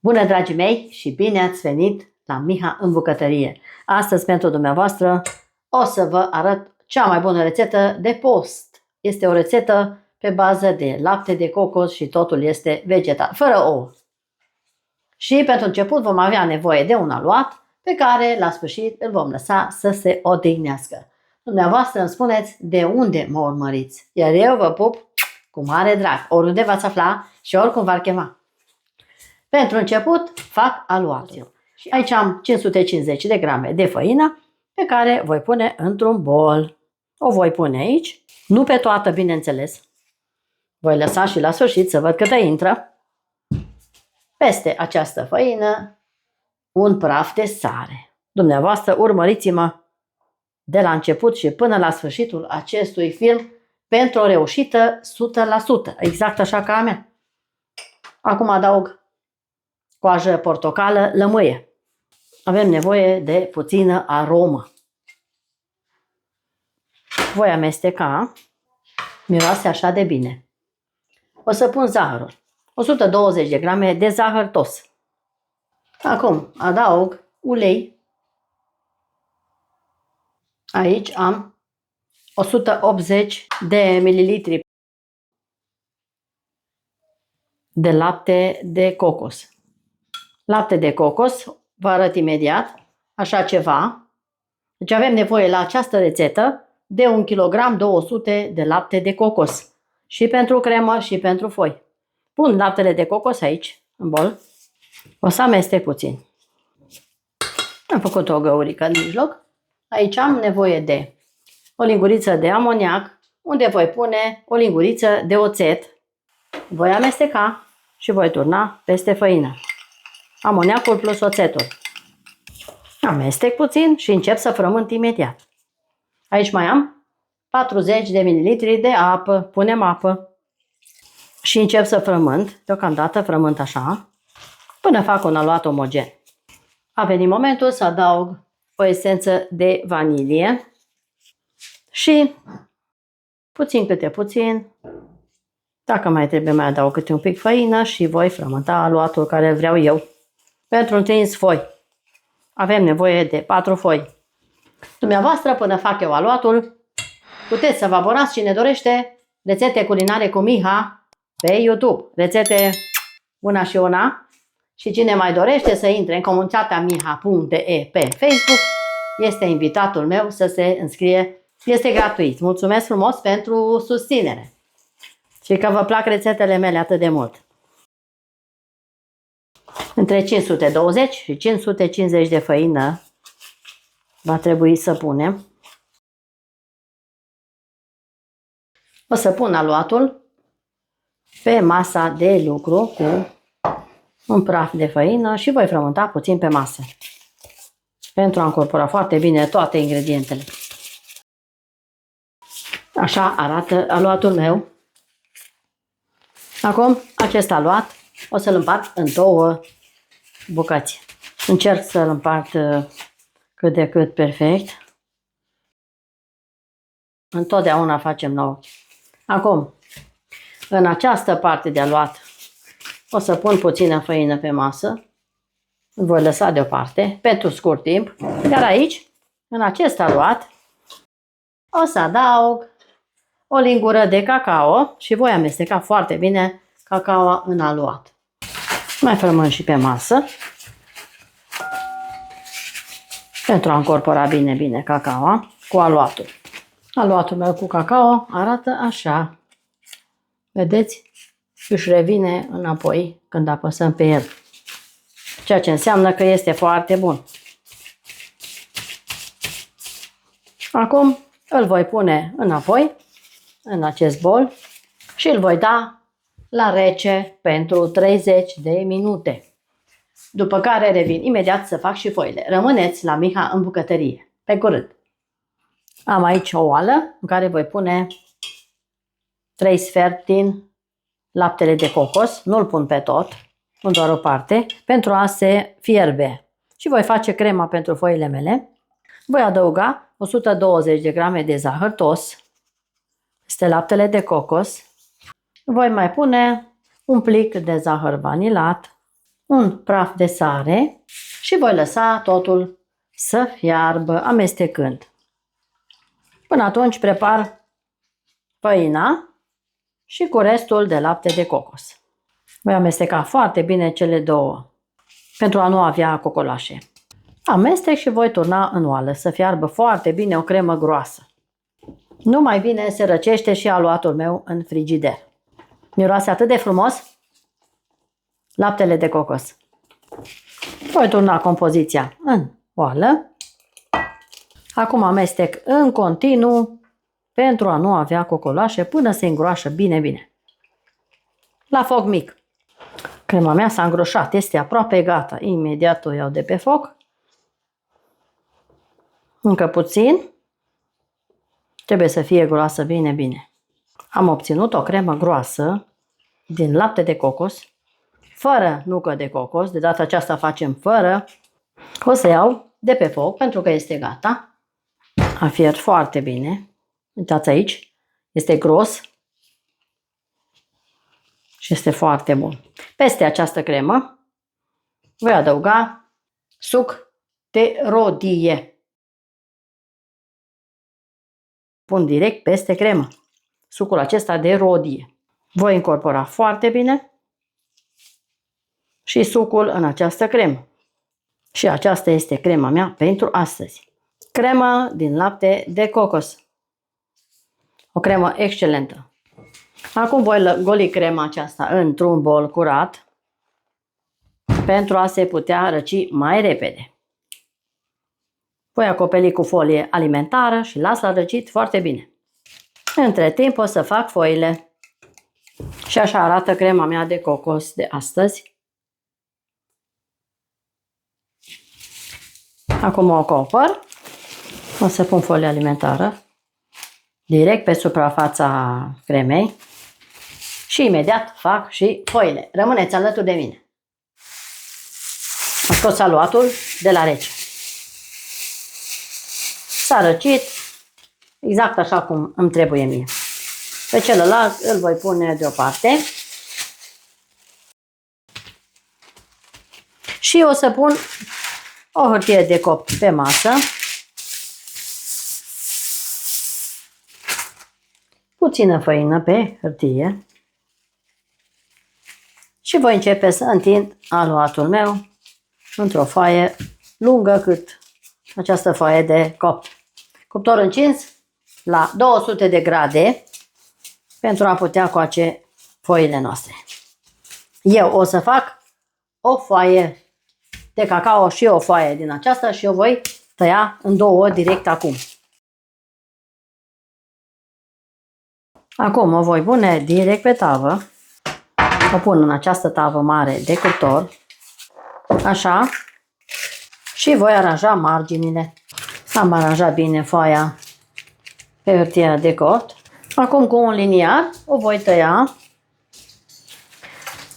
Bună, dragii mei, și bine ați venit la Miha în bucătărie. Astăzi, pentru dumneavoastră, o să vă arăt cea mai bună rețetă de post. Este o rețetă pe bază de lapte de cocos și totul este vegetal, fără ouă. Și pentru început vom avea nevoie de un aluat pe care la sfârșit îl vom lăsa să se odihnească. Dumneavoastră îmi spuneți de unde mă urmăriți, iar eu vă pup cu mare drag, oriunde v-ați afla și oricum v-ar chema. Pentru început fac aluatul. Și aici am 550 de grame de făină pe care voi pune într-un bol. O voi pune aici, nu pe toată, bineînțeles. Voi lăsa și la sfârșit să văd câtă intră. Peste această făină un praf de sare. Dumneavoastră urmăriți-mă de la început și până la sfârșitul acestui film pentru o reușită 100%, exact așa ca a mea. Acum adaug coajă portocală, lămâie. Avem nevoie de puțină aromă. Voi amesteca, miroase așa de bine. O să pun zahărul, 120 de grame de zahăr tos. Acum adaug ulei. Aici am 180 de mililitri de lapte de cocos. Lapte de cocos, vă arăt imediat, așa ceva. Deci avem nevoie la această rețetă de 1 kg 200 de lapte de cocos. Și pentru cremă și pentru foi. Pun laptele de cocos aici, în bol. O să amestec puțin. Am făcut o găurică în mijloc. Aici am nevoie de o linguriță de amoniac, unde voi pune o linguriță de oțet. Voi amesteca și voi turna peste făină. Amoniacul plus oțetul. Amestec puțin și încep să frământ imediat. Aici mai am 40 de ml de apă. Punem apă și încep să frământ. Deocamdată frământ așa, până fac un aluat omogen. A venit momentul să adaug o esență de vanilie și puțin câte puțin. Dacă mai trebuie, mai adaug câte un pic făină și voi frământa aluatul care vreau eu. Pentru întins foi. Avem nevoie de 4 foi. Dumneavoastră, până fac eu aluatul, puteți să vă abonați cine dorește rețete culinare cu Miha pe YouTube. Rețete una și una. Și cine mai dorește să intre în comunitatea miha.e pe Facebook, este invitatul meu să se înscrie. Este gratuit. Mulțumesc frumos pentru susținere. Și că vă plac rețetele mele atât de mult. Între 520 și 550 de făină va trebui să punem. O să pun aluatul pe masa de lucru cu un praf de făină și voi frământa puțin pe masă pentru a încorpora foarte bine toate ingredientele. Așa arată aluatul meu. Acum acest aluat o să-l împart în 2 bucăți. Încerc să-l împart cât de cât perfect. Întotdeauna facem nou. Acum, în această parte de aluat, o să pun puțină făină pe masă. Îl voi lăsa deoparte pentru scurt timp. Iar aici, în acest aluat, o să adaug o lingură de cacao și voi amesteca foarte bine cacao în aluat. Mai frământ și pe masă pentru a încorpora bine cacao cu aluatul. Aluatul meu cu cacao arată așa. Vedeți? Își revine înapoi când apăsăm pe el. Ceea ce înseamnă că este foarte bun. Acum îl voi pune înapoi în acest bol și îl voi da la rece pentru 30 de minute. După care revin imediat să fac și foile. Rămâneți la Miha în bucătărie. Pe curând! Am aici o oală în care voi pune 3 sferturi din laptele de cocos. Nu-l pun pe tot, pun doar o parte, pentru a se fierbe. Și voi face crema pentru foile mele. Voi adăuga 120 de grame de zahăr tos. Este laptele de cocos. Voi mai pune un plic de zahăr vanilat, un praf de sare și voi lăsa totul să fiarbă amestecând. Până atunci prepar făina și cu restul de lapte de cocos. Voi amesteca foarte bine cele două pentru a nu avea cocoloașe. Amestec și voi turna în oală să fiarbă foarte bine o cremă groasă. Nu mai bine se răcește și aluatul meu în frigider. Miroase atât de frumos laptele de cocos. Voi turna compoziția în oală. Acum amestec în continuu pentru a nu avea cocoloașe până se îngroașă bine. La foc mic. Crema mea s-a îngroșat, este aproape gata. Imediat o iau de pe foc. Încă puțin. Trebuie să fie groasă bine. Am obținut o cremă groasă din lapte de cocos, fără nucă de cocos. De data aceasta facem fără. O să iau de pe foc pentru că este gata. A fiert foarte bine. Uitați aici. Este gros. Și este foarte bun. Peste această cremă voi adăuga suc de rodie. Pun direct peste cremă sucul acesta de rodie. Voi incorpora foarte bine și sucul în această cremă. Și aceasta este crema mea pentru astăzi. Cremă din lapte de cocos. O cremă excelentă. Acum voi goli crema aceasta într-un bol curat pentru a se putea răci mai repede. Voi acoperi cu folie alimentară și las la răcit foarte bine. Între timp o să fac foile. Și așa arată crema mea de cocos de astăzi. Acum o acopăr. O să pun folie alimentară direct pe suprafața cremei. Și imediat fac și foile. Rămâneți alături de mine. Am scos aluatul de la rece. S-a răcit exact așa cum îmi trebuie mie. Pe celălalt îl voi pune deoparte. Și o să pun o hârtie de copt pe masă. Puțină făină pe hârtie. Și voi începe să întind aluatul meu într-o foaie lungă cât această foaie de copt. Cuptor încins la 200 de grade pentru a putea coace foile noastre. Eu o să fac o foaie de cacao și o foaie din aceasta și o voi tăia în două direct acum. Acum o voi pune direct pe tavă. O pun în această tavă mare de cuptor. Așa. Și voi aranja marginile. Am aranjat bine foaia pe hârtia de copt. Acum cu un liniar o voi tăia.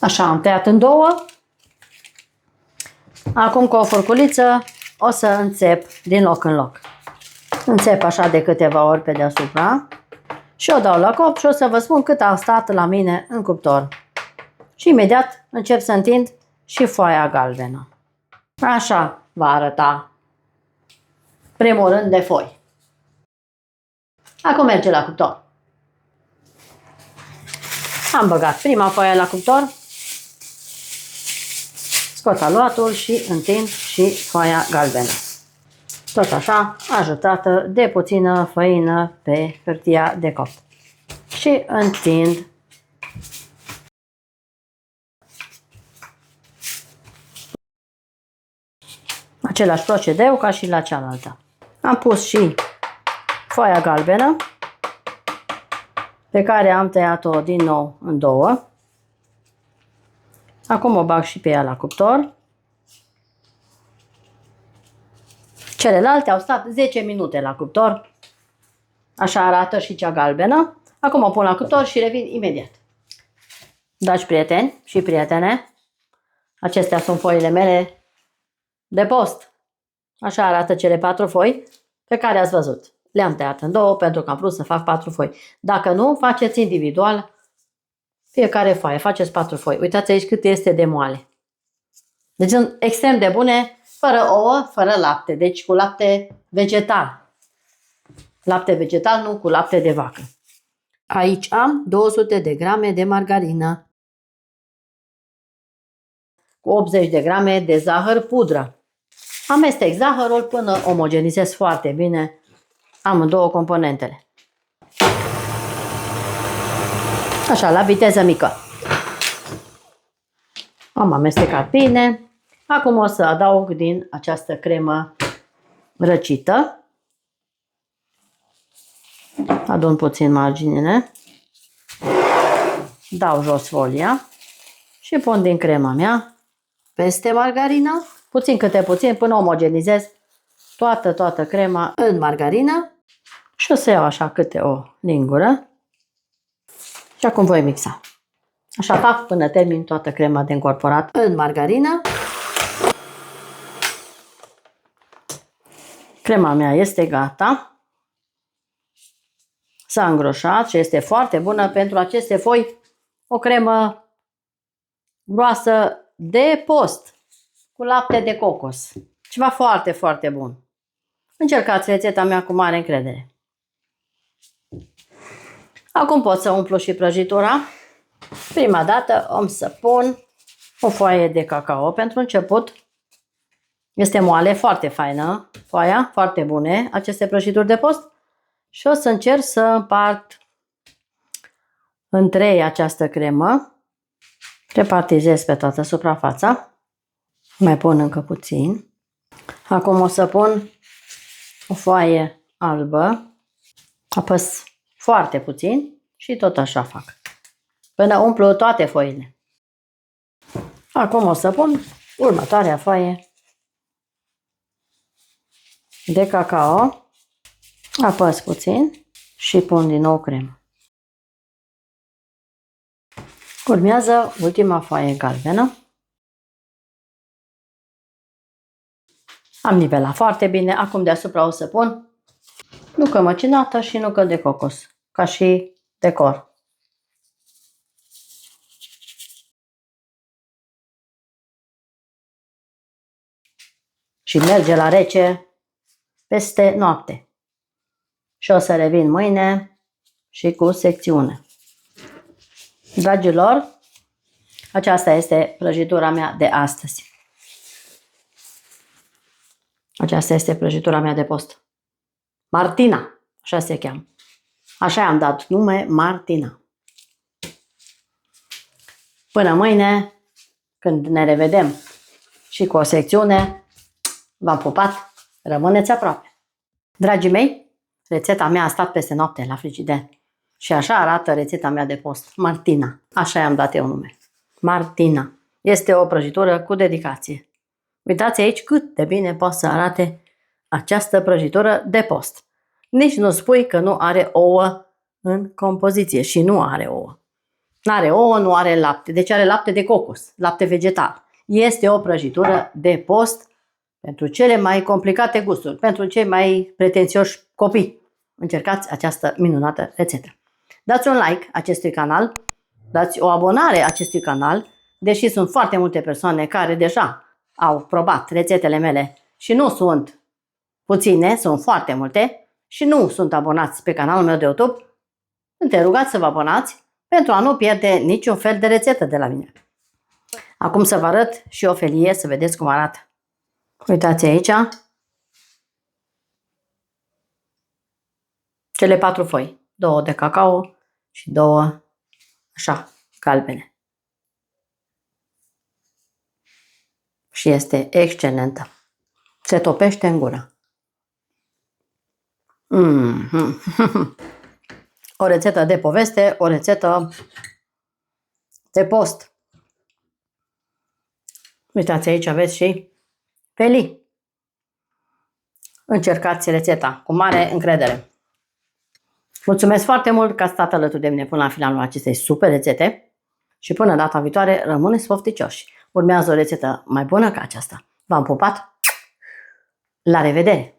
Așa, am tăiat în două. Acum cu o furculiță o să înțep din loc în loc. Înțep așa de câteva ori pe deasupra. Și o dau la copt și o să vă spun cât a stat la mine în cuptor. Și imediat încep să întind și foaia galbenă. Așa va arăta primul rând de foi. Acum merge la cuptor. Am băgat prima foaie la cuptor. Scot aluatul și întind și foaia galbenă. Tot așa, ajutată de puțină făină pe hârtia de copt. Și întind. Același procedeu ca și la cealaltă. Am pus și foaia galbenă, pe care am tăiat-o din nou în două. Acum o bag și pe ea la cuptor. Celelalte au stat 10 minute la cuptor. Așa arată și cea galbenă. Acum o pun la cuptor și revin imediat. Dragi prieteni și prietene, acestea sunt foile mele de post. Așa arată cele 4 foi pe care ați văzut. Le-am tăiat în două pentru că am vrut să fac 4 foi. Dacă nu, faceți individual fiecare foaie. Faceți 4 foi. Uitați aici cât este de moale. Deci sunt extrem de bune, fără ouă, fără lapte, deci cu lapte vegetal. Lapte vegetal, nu cu lapte de vacă. Aici am 200 de grame de margarină cu 80 de grame de zahăr pudră. Amestec zahărul până omogenizez foarte bine amândouă componentele. Așa, la viteză mică. Am amestecat bine. Acum o să adaug din această cremă răcită. Adun puțin marginile. Dau jos folia și pun din crema mea peste margarină, puțin câte puțin, până omogenizez toată crema în margarină și o să iau așa câte o lingură și acum voi mixa. Așa fac până termin toată crema de încorporat în margarină. Crema mea este gata. S-a îngroșat și este foarte bună pentru aceste foi. O cremă groasă de post cu lapte de cocos. Ceva foarte, foarte bun. Încercați rețeta mea cu mare încredere. Acum pot să umplu și prăjitura. Prima dată am să pun o foaie de cacao pentru început. Este moale, foarte faină foaia, foarte bune aceste prăjituri de post. Și o să încerc să împart în trei această cremă. Repartizez pe toată suprafața. Mai pun încă puțin. Acum o să pun o foaie albă. Apăs foarte puțin și tot așa fac. Până umplu toate foile. Acum o să pun următoarea foaie de cacao. Apăs puțin și pun din nou cremă. Urmează ultima foaie galbenă. Am nivelat foarte bine. Acum deasupra o să pun nucă măcinată și nucă de cocos, ca și decor. Și merge la rece peste noapte. Și o să revin mâine și cu secțiune. Dragilor, aceasta este prăjitura mea de astăzi. Aceasta este prăjitura mea de post. Martina, așa se cheamă. Așa i-am dat nume, Martina. Până mâine, când ne revedem și cu o secțiune, v-am pupat, rămâneți aproape. Dragii mei, rețeta mea a stat peste noapte la frigider. Și așa arată rețeta mea de post. Martina. Așa i-am dat eu nume. Martina. Este o prăjitură cu dedicație. Uitați aici cât de bine poate să arate această prăjitură de post. Nici nu spui că nu are ouă în compoziție. Și nu are ouă. Nu are ouă, nu are lapte. Deci are lapte de cocos. Lapte vegetal. Este o prăjitură de post pentru cele mai complicate gusturi. Pentru cei mai pretențioși copii. Încercați această minunată rețetă. Dați un like acestui canal, dați o abonare acestui canal, deși sunt foarte multe persoane care deja au probat rețetele mele și nu sunt puține, sunt foarte multe și nu sunt abonați pe canalul meu de YouTube, te rugați să vă abonați pentru a nu pierde niciun fel de rețetă de la mine. Acum să vă arăt și o felie să vedeți cum arată. Uitați aici. Cele 4 foi. 2 de cacao și 2 așa, galbene. Și este excelentă. Se topește în gură. O rețetă de poveste, o rețetă de post. Uitați aici aveți și felii. Încercați rețeta cu mare încredere. Mulțumesc foarte mult că ați stat alături de mine până la finalul acestei super rețete și până data viitoare rămâneți pofticioși. Urmează o rețetă mai bună ca aceasta. V-am pupat! La revedere!